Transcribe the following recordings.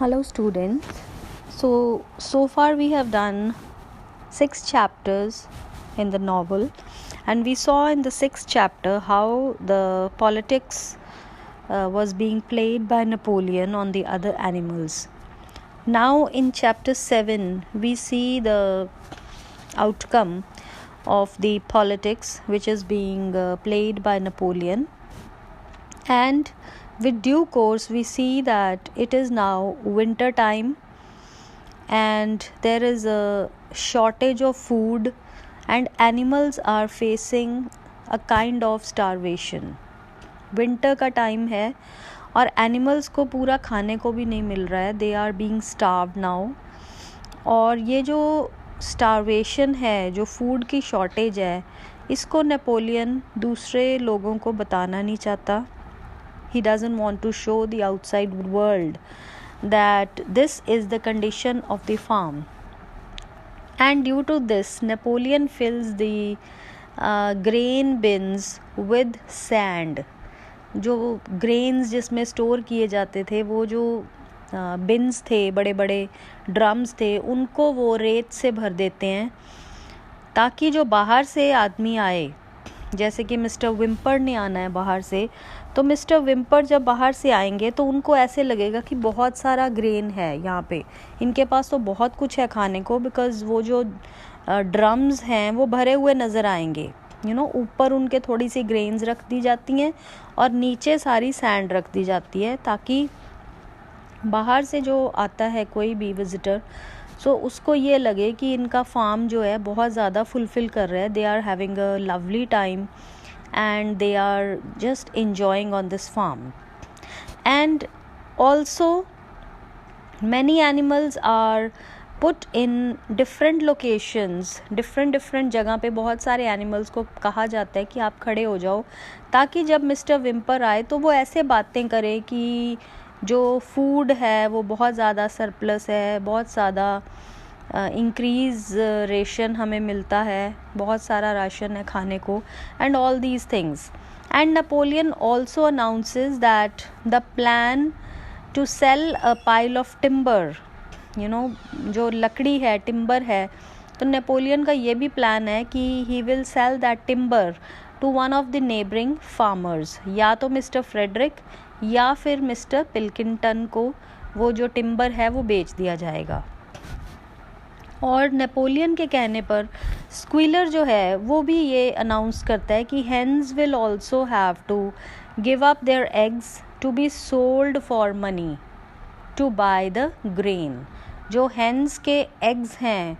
Hello, students. So far we have done 6 chapters in the novel, and we saw in the 6th chapter how the politics was being played by Napoleon on the other animals. Now, in chapter 7, we see the outcome of the politics which is being played by Napoleon, and with due course we see that it is now winter time and there is a shortage of food and animals are facing a kind of starvation. Winter का time है और animals को पूरा खाने को भी नहीं मिल रहा है. They are being starved now. और ये जो स्टारवेशन है, जो फूड की शॉर्टेज है, इसको नेपोलियन दूसरे लोगों को बताना नहीं चाहता. He doesn't want to show the outside world that this is the condition of the farm. And due to this, Napoleon fills the grain bins with sand. जो grains जिसमें स्टोर किए जाते थे, वो जो बिन्स थे, बड़े बड़े ड्रम्स थे, उनको वो रेत से भर देते हैं ताकि जो बाहर से आदमी आए, जैसे कि मिस्टर विम्पर ने आना है बाहर से, तो मिस्टर विम्पर जब बाहर से आएंगे तो उनको ऐसे लगेगा कि बहुत सारा ग्रेन है यहाँ पे, इनके पास तो बहुत कुछ है खाने को, बिकॉज़ वो जो ड्रम्स हैं वो भरे हुए नज़र आएंगे. ऊपर उनके थोड़ी सी ग्रेन्स रख दी जाती हैं और नीचे सारी सैंड रख दी जाती है ताकि बाहर से जो आता है कोई भी विजिटर, सो उसको ये लगे कि इनका फार्म जो है बहुत ज़्यादा फुलफ़िल कर रहा है. They are having a lovely time and they are just enjoying on this farm. And also many animals are put in different locations, different जगह पे बहुत सारे animals को कहा जाता है कि आप खड़े हो जाओ ताकि जब मिस्टर विम्पर आए तो वो ऐसे बातें करे कि जो फूड है वो बहुत ज़्यादा सरप्लस है, बहुत ज़्यादा इंक्रीज रेशन हमें मिलता है, बहुत सारा राशन है खाने को, and all these things. And Napoleon also announces that the plan to sell a pile of timber, जो लकड़ी है, टिम्बर है, तो नेपोलियन का ये भी प्लान है कि he will sell that timber to one of the neighbouring farmers, या तो मिस्टर फ्रेडरिक या फिर मिस्टर पिल्किंगटन को वो जो टिम्बर है वो बेच दिया जाएगा. और नेपोलियन के कहने पर स्क्वीलर जो है वो भी ये अनाउंस करता है कि hens will also have to give up their eggs to be sold for money to buy the grain. जो हेन्स के एग्स हैं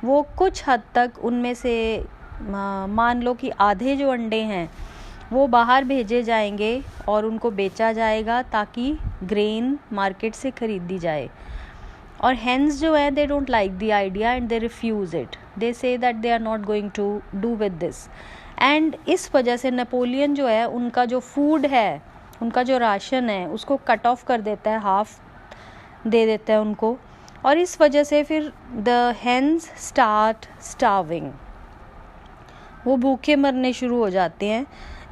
वो कुछ हद तक उनमें से मान लो कि आधे जो अंडे हैं वो बाहर भेजे जाएंगे और उनको बेचा जाएगा ताकि ग्रेन मार्केट से खरीद दी जाए. और हेन्स जो है, they don't like the idea and they refuse it. They say that they are not going to do with this. And इस वजह से नेपोलियन जो है उनका जो फूड है, उनका जो राशन है, उसको कट ऑफ कर देता है, हाफ दे देता है उनको. और इस वजह से फिर द हेन्स स्टार्ट स्टार्विंग, वो भूखे मरने शुरू हो जाते हैं.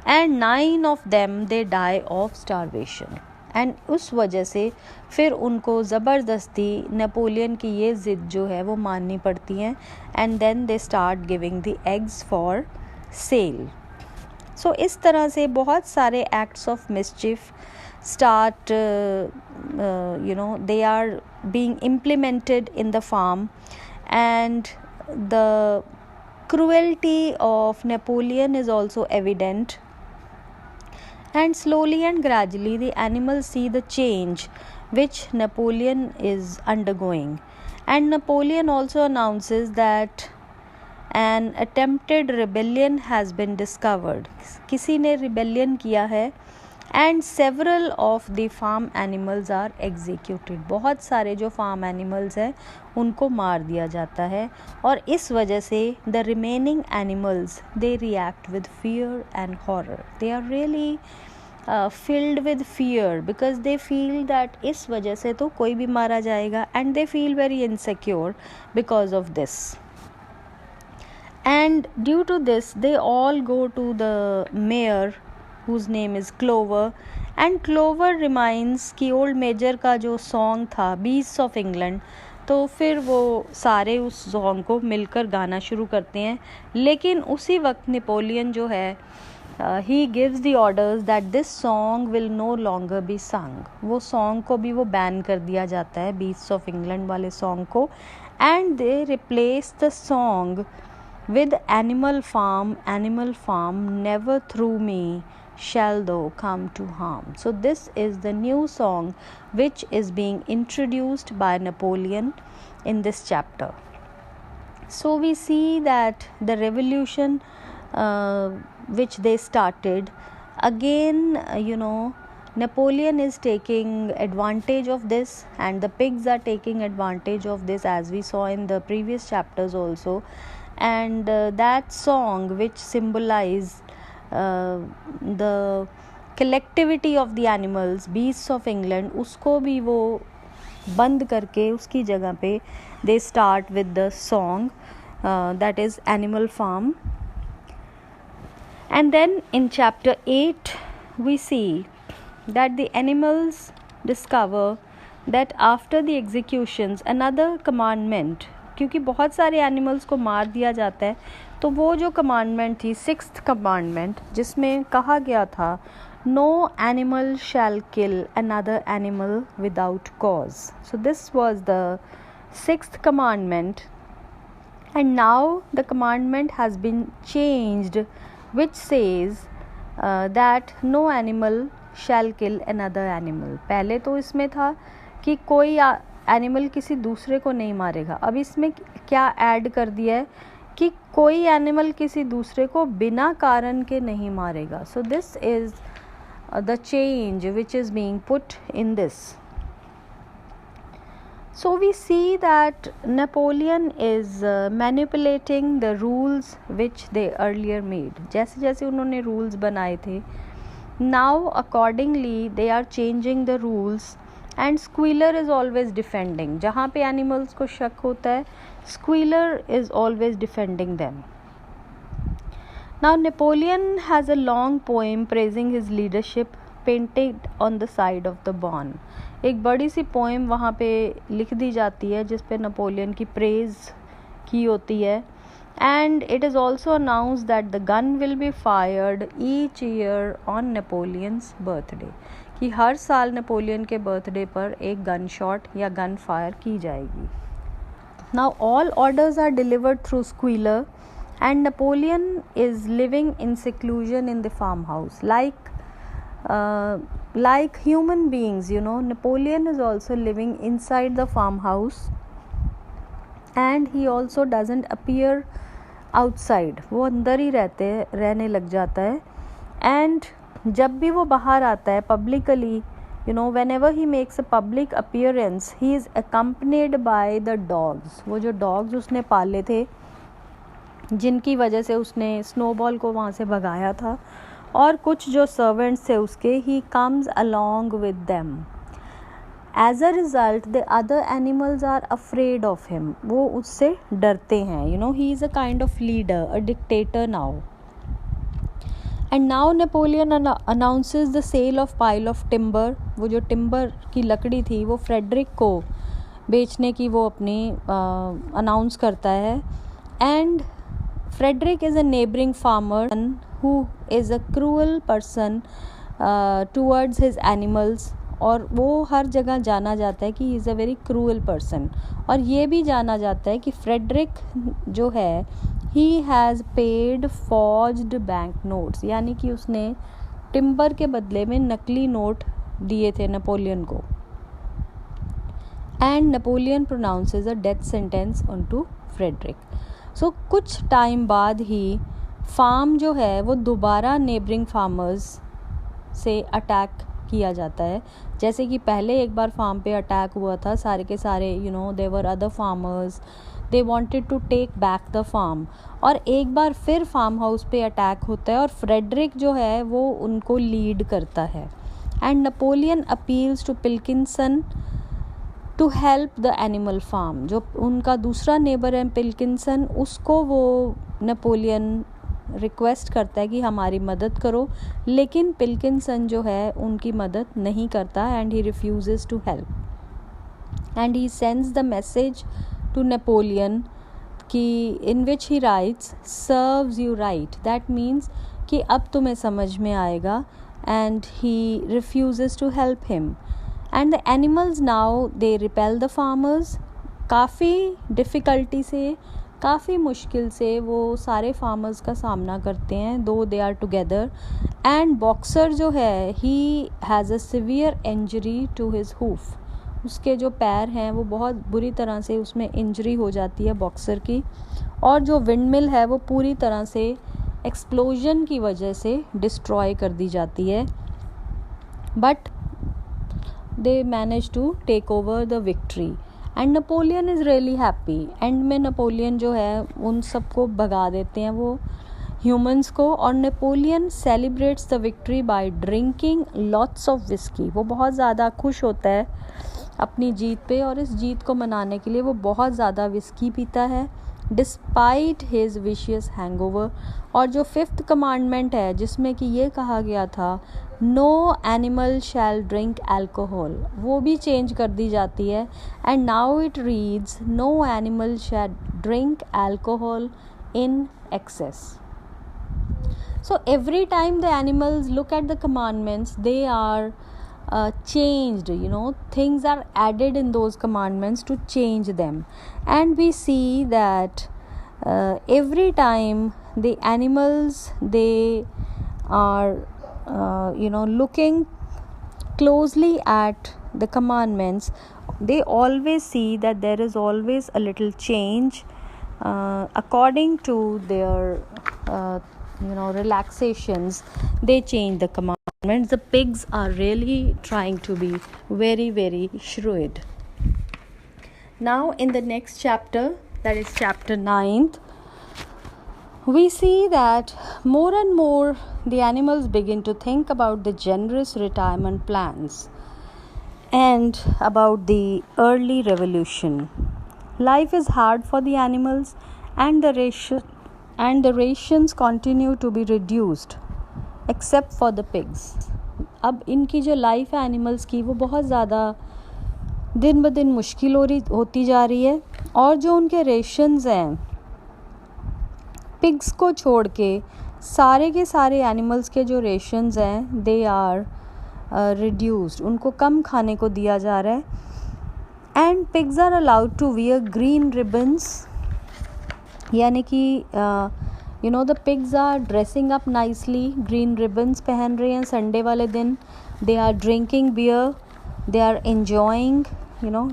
And 9 of them they die of starvation. And उस वजह से फिर उनको ज़बरदस्ती नेपोलियन की ये ज़िद जो है वो माननी पड़ती हैं. And then they start giving the eggs for sale. So इस तरह से बहुत सारे acts of mischief start, they are being implemented in the farm, and the cruelty of Napoleon is also evident. And slowly and gradually the animals see the change which Napoleon is undergoing. And Napoleon also announces that an attempted rebellion has been discovered. किसी ने rebellion किया है. And several of the farm animals are executed. बहुत सारे जो farm animals हैं उनको मार दिया जाता है. और इस वजह से the remaining animals, they react with fear and horror. They are really filled with fear because they feel that इस वजह से तो कोई भी मारा जाएगा, and they feel very insecure because of this. And due to this they all go to the mayor, whose name is Clover, and clover reminds कि old major का जो सॉन्ग था बीस्ट्स ऑफ इंग्लैंड, तो फिर वो सारे उस song को मिलकर गाना शुरू करते हैं। लेकिन उसी वक्त नेपोलियन जो है he gives the orders that this song will no longer be sung. वो सॉन्ग को भी वो बैन कर दिया जाता है, बीस्ट्स ऑफ इंग्लैंड वाले सॉन्ग को, and they replace the song with animal farm never through me shall thou come to harm. So this is the new song which is being introduced by Napoleon in this chapter. So we see that the revolution which they started again, Napoleon is taking advantage of this, and the pigs are taking advantage of this, as we saw in the previous chapters also. And that song which symbolized the collectivity of the animals, beasts of England, उसको भी वो बंद करके उसकी जगह पे they start with the song that is Animal Farm. And then in chapter 8 we see that the animals discover that after the executions another commandment, क्योंकि बहुत सारे एनिमल्स को मार दिया जाता है, तो वो जो कमांडमेंट थी, 6th कमांडमेंट, जिसमें कहा गया था no animal shall kill another animal without cause. So this was the 6th commandment, and now the commandment has been changed which says that no animal shall kill another animal. पहले तो इसमें था कि कोई एनिमल किसी दूसरे को नहीं मारेगा. अब इसमें क्या ऐड कर दिया है कि कोई एनिमल किसी दूसरे को बिना कारण के नहीं मारेगा. So this is the change which is being put in this. So we see that Napoleon is manipulating the rules which they earlier made. जैसे जैसे उन्होंने रूल्स बनाए थे, now accordingly they are changing the rules, and Squealer is always defending. जहाँ पे animals को शक होता है, Squealer is always defending them. Now Napoleon has a long poem praising his leadership painted on the side of the born. एक बड़ी सी poem वहाँ पे लिख दी जाती है जिस पे नेपोलियन की प्रेज की होती है. And it is also announce that the gun will be fired each year on Napoleon's birthday, कि हर साल नेपोलियन के बर्थडे पर एक गन शॉट या गन फायर की जाएगी. Now all orders are delivered through Squealer, and Napoleon is living in seclusion in the farmhouse like human beings. Napoleon is also living inside the farmhouse, and he also doesn't appear outside. वो अंदर ही रहने लग जाता है. And जब भी वो बाहर आता है publicly, whenever he makes a public appearance, he is accompanied by the dogs. वो जो डॉग्स उसने पाले थे, जिनकी वजह से उसने स्नोबॉल को वहाँ से भगाया था, और कुछ जो सर्वेंट्स थे उसके, he comes along with them. As a result, the other animals are afraid of him. वो उससे डरते हैं. He is a kind of leader, a dictator now. And now Napoleon announces the sale of pile of timber. वो जो timber की लकड़ी थी वो फ्रेडरिक को बेचने की वो अपनी अनाउंस करता है. And Frederick is a neighbouring farmer who is a cruel person towards his animals. और वो हर जगह जाना जाता है कि he is a very cruel person. और ये भी जाना जाता है कि फ्रेडरिक जो है, he has paid forged bank notes, यानी कि उसने टिम्बर के बदले में नकली नोट दिए थे नेपोलियन को. And Napoleon pronounces a death sentence on to Frederick. So कुछ टाइम बाद ही फार्म जो है वो दोबारा नेबरिंग फार्मर्स से अटैक किया जाता है. जैसे कि पहले एक बार फार्म पे अटैक हुआ था, सारे के सारे their other farmers, they wanted to take back the farm. और एक बार फिर फार्म हाउस पे अटैक होता है और फ्रेडरिक जो है वो उनको लीड करता है. And Napoleon appeals to Pilkington to help the animal farm. जो उनका दूसरा नेबर है पिल्किंसन, उसको वो नेपोलियन रिक्वेस्ट करता है कि हमारी मदद करो, लेकिन पिल्किंसन जो है उनकी मदद नहीं करता and he refuses to help and he sends the message to Napoleon कि in which he writes serves you right, that means कि अब तुम्हें समझ में आएगा, and he refuses to help him and the animals now they repel the farmers. काफ़ी difficulty से, काफ़ी मुश्किल से वो सारे फार्मर्स का सामना करते हैं, though they are together, and Boxer जो है he has a severe injury to his hoof, उसके जो पैर हैं वो बहुत बुरी तरह से उसमें इंजरी हो जाती है बॉक्सर की, और जो विंडमिल है वो पूरी तरह से एक्सप्लोजन की वजह से डिस्ट्रॉय कर दी जाती है, but they manage to take over the victory and Napoleon is really happy. End में नेपोलियन जो है उन सबको भगा देते हैं वो ह्यूमंस को, और Napoleon celebrates the victory by drinking lots of whisky. वो बहुत ज़्यादा खुश होता है अपनी जीत पे, और इस जीत को मनाने के लिए वो बहुत ज़्यादा विस्की पीता है डिस्पाइट हिज विशियस हैंगओवर। और जो 5th कमांडमेंट है जिसमें कि ये कहा गया था no animal shall drink alcohol, वो भी चेंज कर दी जाती है, and now it reads no animal shall drink alcohol in excess. So every time the animals look at the commandments, they are changed, things are added in those commandments to change them, and we see that every time the animals, they are looking closely at the commandments, they always see that there is always a little change according to their relaxations. They change the commandments. The pigs are really trying to be very, very shrewd. Now in the next chapter, that is chapter 9th, we see that more and more the animals begin to think about the generous retirement plans and about the early revolution. Life is hard for the animals, and the rations continue to be reduced except for the pigs. अब इनकी जो life है animals की वो बहुत ज़्यादा दिन ब दिन मुश्किल होती जा रही है, और जो उनके रेशंस हैं पिग्स को छोड़ के सारे के सारे एनिमल्स के जो रेशंस हैं दे आर रिड्यूस्ड, उनको कम खाने को दिया जा रहा है। And pigs are allowed to wear green ribbons, यानी कि the pigs are dressing up nicely, green ribbons पहन रहे हैं संडे वाले दिन, they are drinking beer, they are enjoying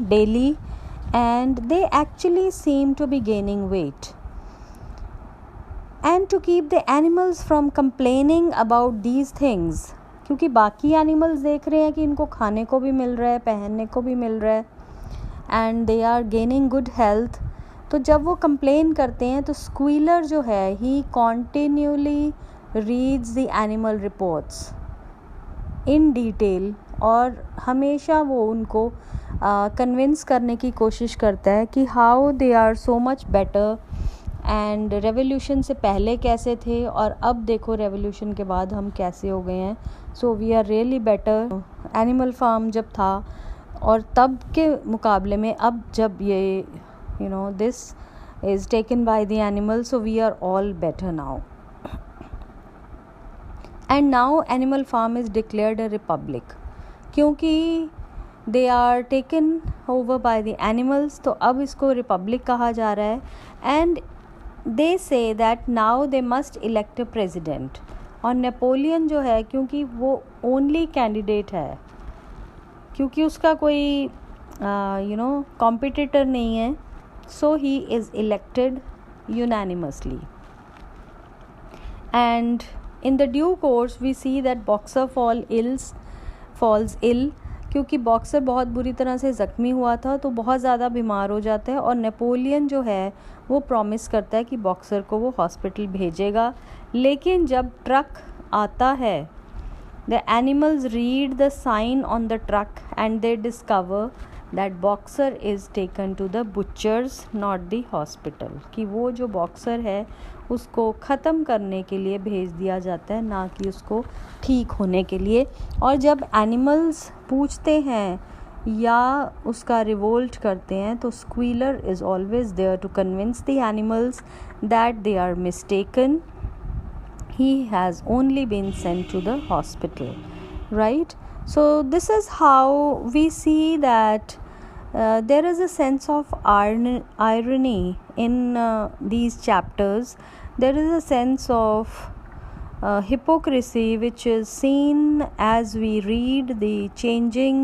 daily, and they actually seem to be gaining weight. And to keep the animals from complaining about these things, क्योंकि बाकी animals देख रहे हैं कि इनको खाने को भी मिल रहा है, पहनने को भी मिल रहा है, and they are gaining good health, तो जब वो कंप्लेन करते हैं तो स्क्वीलर जो है he continuously reads the animal reports in detail, और हमेशा वो उनको कन्विंस करने की कोशिश करता है कि how they are so much better, and revolution से पहले कैसे थे और अब देखो रेवोल्यूशन के बाद हम कैसे हो गए हैं, so we are really better. Animal Farm जब था और तब के मुकाबले में अब जब ये this is taken by the animal, so we are all better now. And now animal farm is declared a republic, क्योंकि they are taken over by the animals, तो अब इसको रिपब्लिक कहा जा रहा है। And they say that now they must elect a president, और Napoleon जो है क्योंकि वो ओनली कैंडिडेट है, क्योंकि उसका कोई कॉम्पिटिटर नहीं है, so he is elected unanimously. And in the due course we see that boxer falls ill, क्योंकि बॉक्सर बहुत बुरी तरह से ज़ख्मी हुआ था तो बहुत ज़्यादा बीमार हो जाता है, और नेपोलियन जो है वो प्रॉमिस करता है कि बॉक्सर को वो हॉस्पिटल भेजेगा। लेकिन जब ट्रक आता है, the animals read the sign on the truck and they discover that Boxer is taken to the butcher's not the hospital, कि वो जो बॉक्सर है उसको ख़त्म करने के लिए भेज दिया जाता है, ना कि उसको ठीक होने के लिए. और जब एनिमल्स पूछते हैं या उसका रिवोल्ट करते हैं तो Squealer is always there to convince the animals that they are mistaken, he has only been sent to the hospital, right? So this is how we see that there is a sense of irony in these chapters. There is a sense of hypocrisy which is seen as we read the changing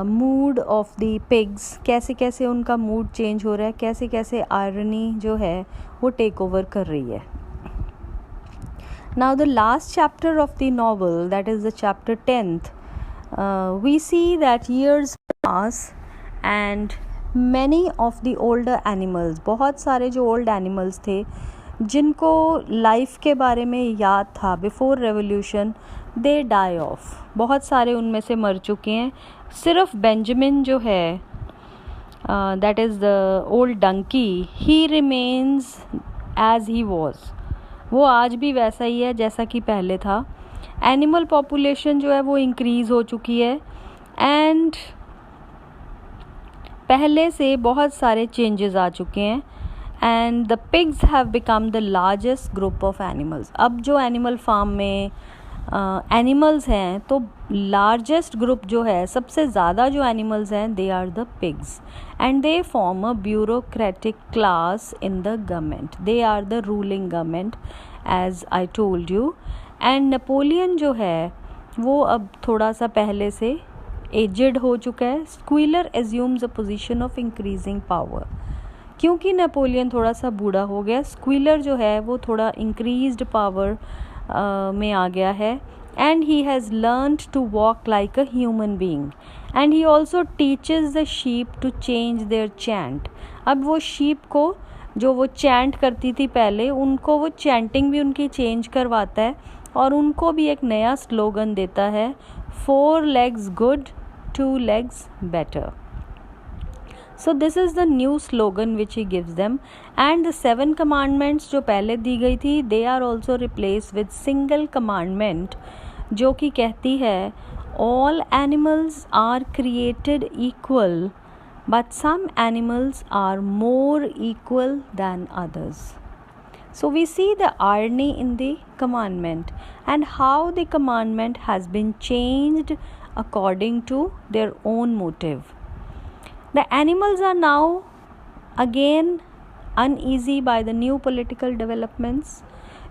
mood off the pigs. कैसे कैसे उनका mood change हो रहा है, कैसे कैसे irony जो है वो टेक ओवर कर रही है. Now the last chapter of the novel, that is the chapter 10th, we see that years pass and many of the older animals, बहुत सारे जो old animals थे जिनको लाइफ के बारे में याद था before revolution, they die off. बहुत सारे उनमें से मर चुके हैं. सिर्फ बेंजामिन जो है, that is the old donkey, he remains as he was. वो आज भी वैसा ही है जैसा कि पहले था. एनिमल पॉपुलेशन जो है वो इंक्रीज़ हो चुकी है एंड पहले से बहुत सारे चेंजेस आ चुके हैं. And the pigs have become the largest group of animals. अब जो एनिमल फार्म में एनिमल्स हैं तो लार्जेस्ट ग्रुप जो है, सबसे ज़्यादा जो एनिमल्स हैं, they are the pigs and they form a bureaucratic class in the government. They are the ruling government as I told you. And Napoleon जो है वो अब थोड़ा सा पहले से एजेड हो चुका है. Squealer assumes a position of increasing power. क्योंकि नेपोलियन थोड़ा सा बूढ़ा हो गया, स्क्वीलर जो है वो थोड़ा इंक्रीज्ड पावर में आ गया है. And he has learned to walk like a human being and he also teaches the sheep to change their chant. अब वो शीप को जो वो चैंट करती थी पहले, उनको वो चैंटिंग भी उनकी चेंज करवाता है और उनको भी एक नया स्लोगन देता है, 4 legs good, 2 legs better. So this is the new slogan which he gives them. And the 7 commandments जो पहले दी गई थी, they are also replaced with single commandment जो कि कहती है, all animals are created equal but some animals are more equal than others. So we see the irony in the commandment and how the commandment has been changed according to their own motive. The animals are now again uneasy by the new political developments.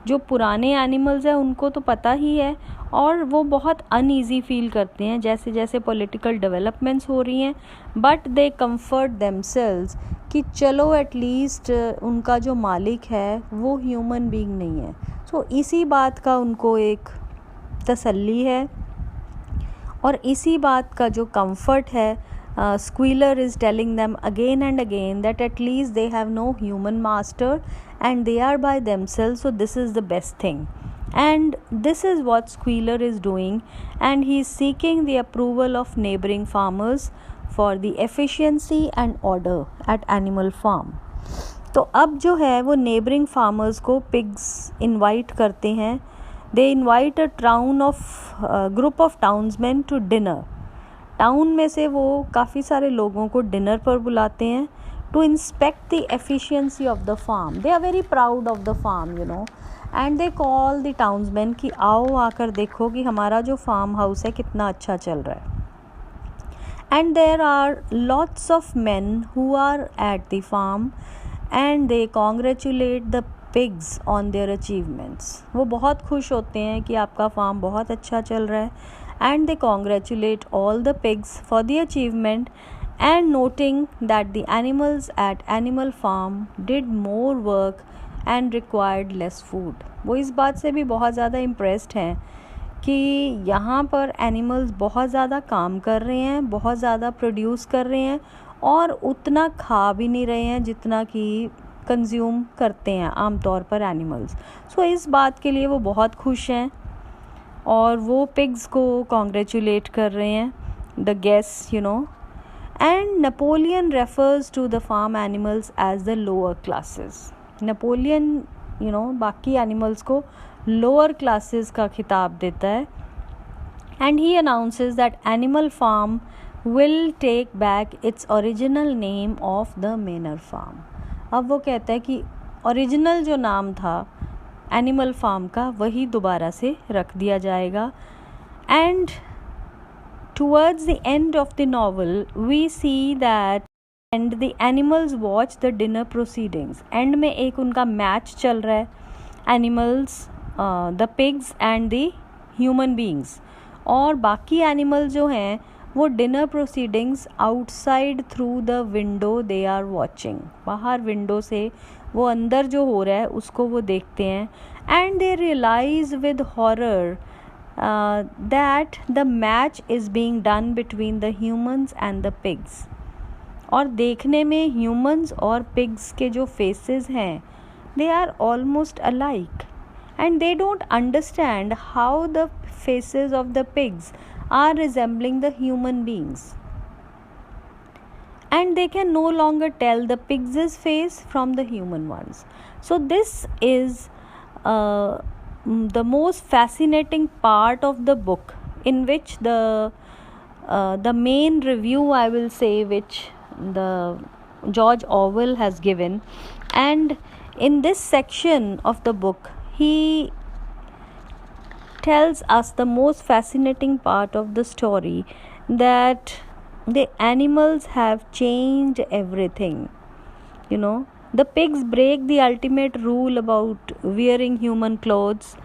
जो पुराने animals हैं उनको तो पता ही है और वो बहुत अनईजी फील करते हैं जैसे जैसे पॉलिटिकल डेवलपमेंट्स हो रही हैं. बट दे कंफर्ट देमसेल्व्स कि चलो एटलीस्ट उनका जो मालिक है वो ह्यूमन बीइंग नहीं है. सो इसी बात का उनको एक तसल्ली है और इसी बात का जो कंफर्ट है, Squealer is telling them again and again that at least they have no human master and they are by themselves, so this is the best thing. And this is what Squealer is doing, and he is seeking the approval of neighboring farmers for the efficiency and order at animal farm. तो अब जो है वो neighboring farmers को pigs invite करते हैं. They invite a group of townsmen to dinner. Town में से वो काफ़ी सारे लोगों को डिनर पर बुलाते हैं to inspect the efficiency of the farm. They are very proud of the farm, you know, and they call the townsman कि आओ आकर देखो कि हमारा जो फार्म हाउस है कितना अच्छा चल रहा है. And there are lots of man who are at the farm and they congratulate the pigs on their achievements. वो बहुत खुश होते हैं कि आपका फार्म बहुत अच्छा चल रहा है and they congratulate all the pigs for the achievement and noting that the animals at animal farm did more work and required less food. वो इस बात से भी बहुत ज़्यादा impressed हैं कि यहाँ पर animals बहुत ज़्यादा काम कर रहे हैं, बहुत ज़्यादा produce कर रहे हैं और उतना खा भी नहीं रहे हैं जितना कि कंज्यूम करते हैं आमतौर पर एनिमल्स. सो इस बात के लिए वो बहुत खुश हैं और वो पिग्स को कॉन्ग्रेचुलेट कर रहे हैं, the guest, you know. And Napoleon refers to the farm animals as the lower classes. Napoleon, बाकी animals को lower classes का खिताब देता है. And he announces that Animal Farm will take back its original name of the Manor Farm. अब वो कहता है कि ओरिजिनल जो नाम था एनिमल फार्म का वही दोबारा से रख दिया जाएगा. And towards the end of the novel we see that and the animals watch the dinner proceedings. End में एक उनका मैच चल रहा है, animals, the pigs and the human beings, और बाकी एनिमल जो हैं वो dinner proceedings outside through the window they are watching. बाहर विंडो से वो अंदर जो हो रहा है उसको वो देखते हैं. And they realise with horror that the match is being done between the humans and the pigs. और देखने में ह्यूमन्स और पिग्स के जो फेसेस हैं they are almost alike. And they don't understand how the faces of the pigs are resembling the human beings. And they can no longer tell the pigs' face from the human ones. So this is the most fascinating part of the book, in which the main review, I will say, which the George Orwell has given. And in this section of the book, he tells us the most fascinating part of the story, that the animals have changed everything. The pigs break the ultimate rule about wearing human clothes.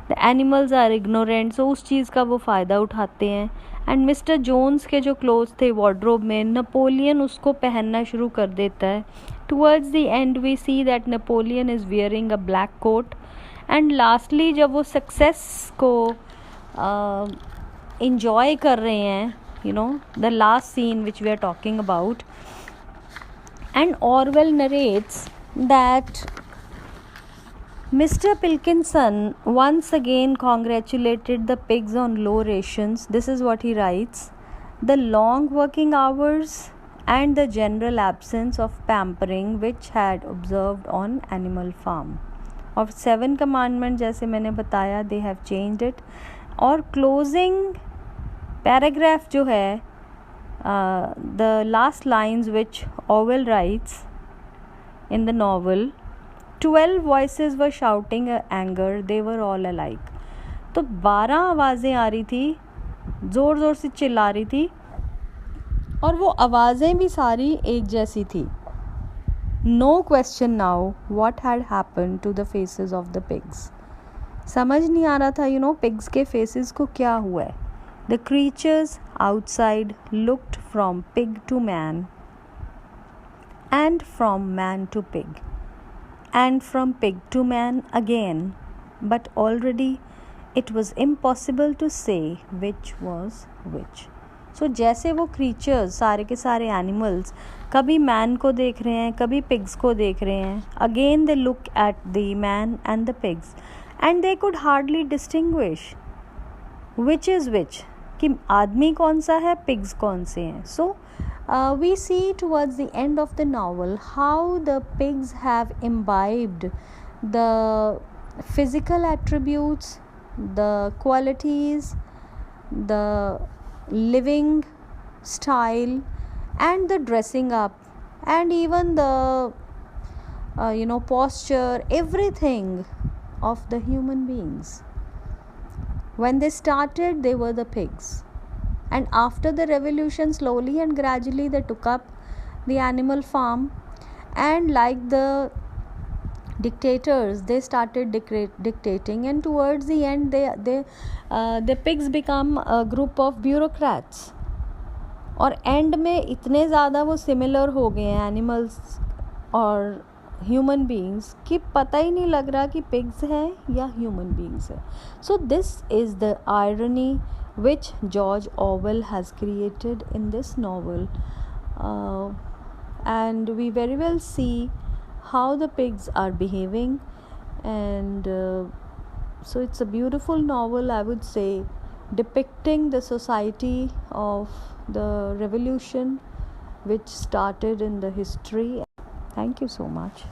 The animals are ignorant, so उस चीज़ का वो फ़ायदा उठाते हैं. And mister Jones के जो clothes थे wardrobe में, नेपोलियन उसको पहनना शुरू कर देता है. Towards the end we see that Napoleon is wearing a black coat. And lastly जब वो सक्सेस को enjoy कर रहे हैं, the last scene which we are talking about, and Orwell narrates that Mr. Pilkinson once again congratulated the pigs on low rations. This is what he writes: the long working hours and the general absence of pampering which had observed on Animal Farm. और 7 commandment जैसे मैंने बताया, they have changed it. और closing paragraph जो है, the last lines which Orwell writes in the novel, 12 voices were shouting anger, they were all alike. तो 12 आवाज़ें आ रही थी, ज़ोर ज़ोर से चिल्ला रही थी, और वो आवाज़ें भी सारी एक जैसी थी. No question now what had happened to the faces of the pigs. समझ नहीं आ रहा था pigs के faces को क्या हुआ है. The creatures outside looked from pig to man, and from man to pig, and from pig to man again, but already it was impossible to say which was which. So जैसे वो creatures, सारे के सारे animals, कभी man को देख रहे हैं, कभी पिग्स को देख रहे हैं. Again they look at the man and the pigs and they could hardly distinguish which is which, कि आदमी कौन सा है, पिग्स कौन से हैं. So we see towards the end of the novel how the pigs have imbibed the physical attributes, the qualities, the living style, and the dressing up, and even the posture, everything of the human beings. When they started, they were the pigs, and after the revolution, slowly and gradually they took up the animal farm, and like the dictators, they started dictating, and towards the end the pigs become a group of bureaucrats. और and में इतने ज़्यादा वो similar हो गए हैं animals और human beings कि पता ही नहीं लग रहा कि पिग्स हैं या ह्यूमन बींग्स हैं. So this is the irony which George Orwell has created in this novel, and we very well see how the pigs are behaving, and so it's a beautiful novel, I would say, depicting the society of the revolution which started in the history. Thank you so much.